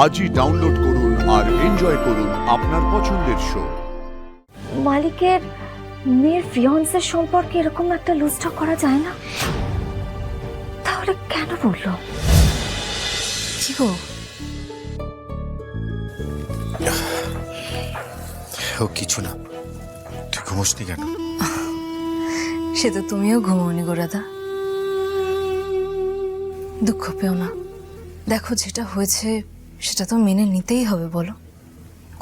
আজই ডাউনলোড করুন আর এনজয় করুন আপনার পছন্দের শো। মালিকের মেয়ের ফিয়ান্সের সম্পর্কে এরকম একটা লুজ টক করা যায় না? তাহলে কেন বললো? কি গো? ও কিছু না, তুই ঘুমোসনি কেন? সে তো তুমিও ঘুমোনি গো রাধা। দুঃখ পেও না, দেখো যেটা হয়েছে সেটা তো মেনে নিতেই হবে, বলো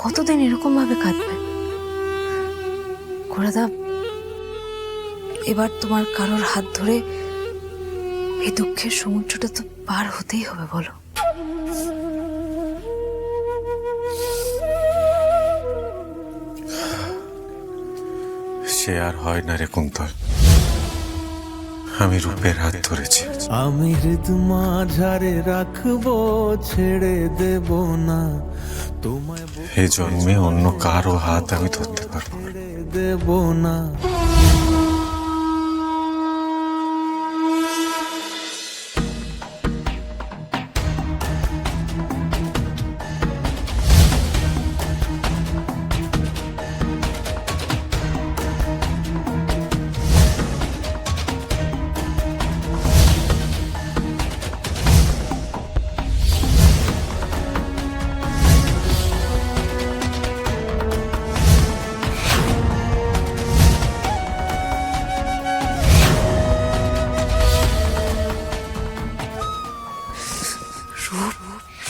কতদিন এরকম ভাবে কাঁদবে? গোরাদা, এবার তোমার কারোর হাত ধরে এই দুঃখের সমুদ্রটা তো পার হতেই হবে, বলো। সে আর হয় না রে কুন্তল, আমি রূপের হাত ধরেছি। আমি হৃদ মাঝারে রাখবো, ছেড়ে দেব না তোমায়, এই জন্মে অন্য কারো হাত আমি ধরতে পারবো না। ছেড়ে দেব না।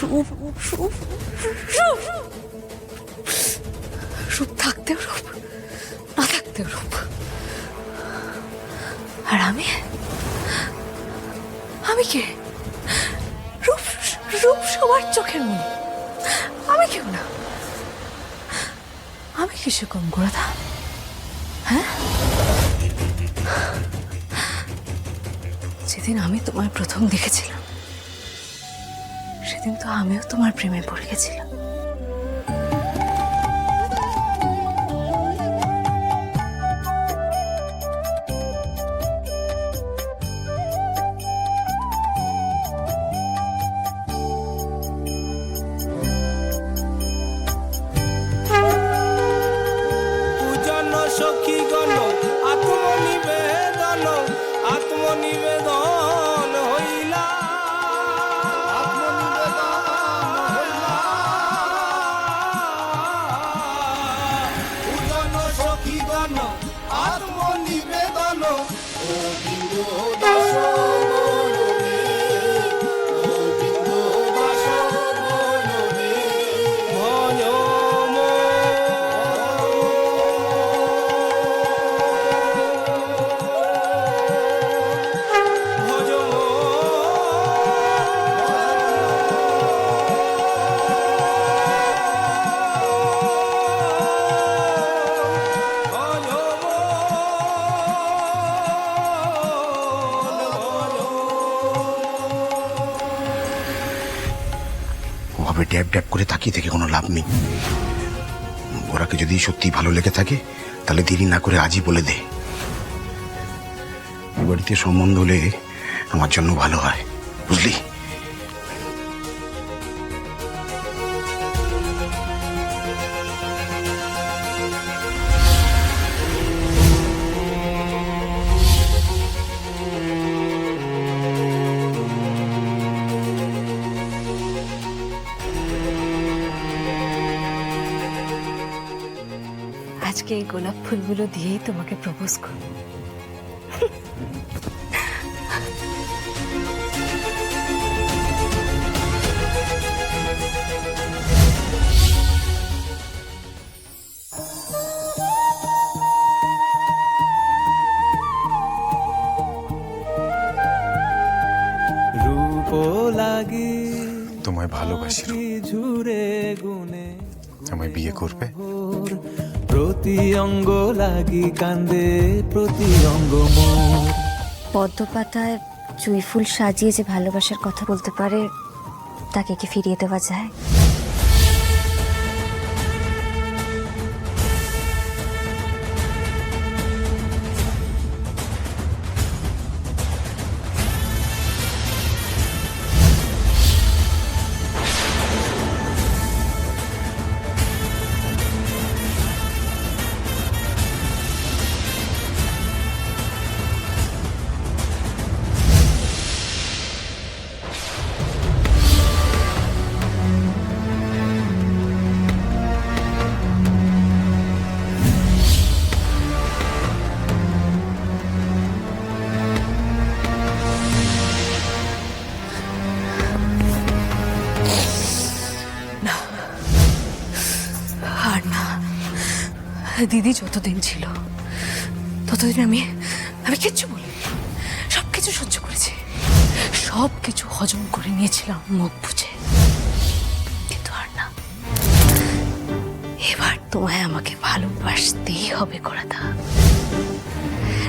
রূপ রূপ রূপ রূপ থাকতেও রূপ, না থাকতেও রূপ। আর আমি আমি কে? রূপ রূপ সবার চোখের মূল, আমি কেউ না। আমি কিসে কম গোরাদা? হ্যাঁ, যেদিন আমি তোমায় প্রথম দেখেছিলাম সেদিন তো আমিও তোমার প্রেমে পড়ে গেছিলাম। পূজন সখী গণ আত্মনিবেদন, আত্মনিবেদন হইলা, পূজন সখী গণ আত্মনিবেদন, গোবিন্দ দাস বলবে, গোবিন্দ দাস বলবে, ভজ ওভাবে ড্যাব ড্যাব করে তাকিয়ে থেকে কোনো লাভ নেই। ওরাকে যদি সত্যি ভালো লেগে থাকে তাহলে দেরি না করে আজই বলে দে। এ বাড়িতে সম্বন্ধ হলে আমার জন্য ভালো হয়, বুঝলি? আজকে এই গোলাপ ফুলগুলো দিয়েই তোমাকে প্রপোজ করব। রূপ লাগি তোমায় ভালোবাসি রূপ। ঝুরে গুনে আমায় বিয়ে করবে? প্রতি অঙ্গ লাগি কান্দে, প্রতি অঙ্গ মোর। পদ্মপাতায় জুঁই ফুল সাজিয়ে যে ভালোবাসার কথা বলতে পারে তাকে কি ফিরিয়ে দেওয়া যায়? দিদি যতদিন ছিল ততদিন আমি আমি কিচ্ছু বলি, সব কিছু সহ্য করেছি, সব কিছু হজম করে নিয়েছিলাম মুখ বুঝে। কিন্তু আর না, এবার তোমায় আমাকে ভালোবাসতেই হবে করাদা।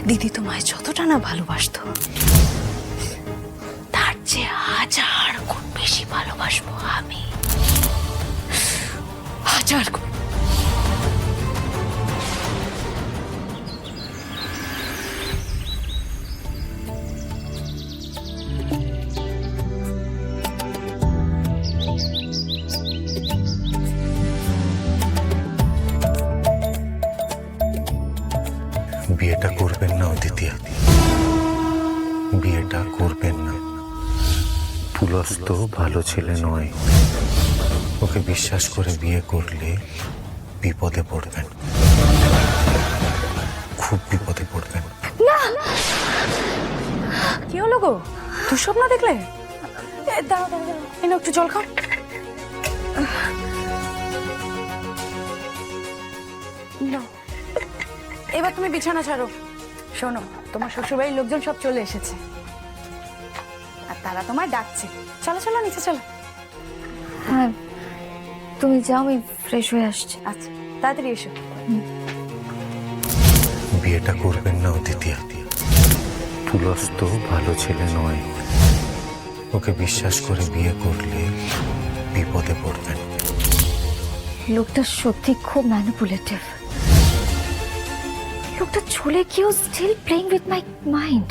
দিদি তোমায় যতটা না ভালোবাসতো তার চেয়ে 1000 গুণ বেশি ভালোবাসবো আমি, 1000 গুণ। বিয়েটা করবেন না অদিতি, বিয়েটা করবেন না। পুলস তো ভালো ছেলে নয়, ওকে বিশ্বাস করে বিয়ে করলে বিপদে পড়বেন, খুব বিপদে পড়বেন। কি হলো গো, দুঃস্বপ্ন দেখলে? দাঁড়াও দাঁড়াও, এনে একটু জল খাও। এবার তুমি বিছানা ছাড়ো। শোনো, তোমার শ্বশুরবাড়ির লোকজন সব চলে এসেছে আর তারা তোমায় ডাকছে। চলো চলো নিচে চলো। হ্যাঁ, তুমি যাও, আমি ফ্রেশ হয়ে আসছি। আচ্ছা, তাড়াতাড়ি এসো। বিয়েটা করবেন না অদিতি, পুলস তো ভালো ছেলে নয়, ওকে বিশ্বাস করে বিয়ে করলে বিপদে পড়বেন। লোকটা সত্যি খুব ম্যানিপুলেটিভ। লোকটা চলে গিয়েও still playing with my mind.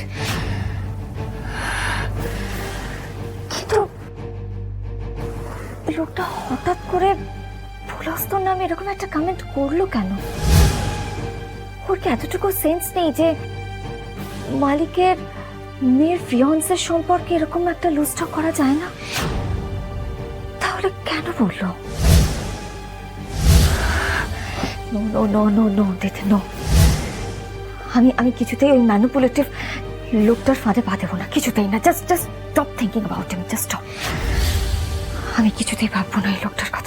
কিন্তু লোকটা হঠাৎ করে পুলস্তর নামে এরকম একটা কমেন্ট করলো কেন? ওর কি এতটুকু সেন্স নেই যে মালিকের মেয়ের ফিয়ন্সের সম্পর্কে এরকম একটা লুজটা করা যায় না? তাহলে কেন বললো? No no no no no দিতে নো। আমি কিছুতেই ওই ম্যানিপুলেটিভ লোকটার ফাঁদে পা দেবো না, কিছুতেই না। Just stop thinking about him, just stop. আমি কিছুতেই ভাববো না এই লোকটার কথা।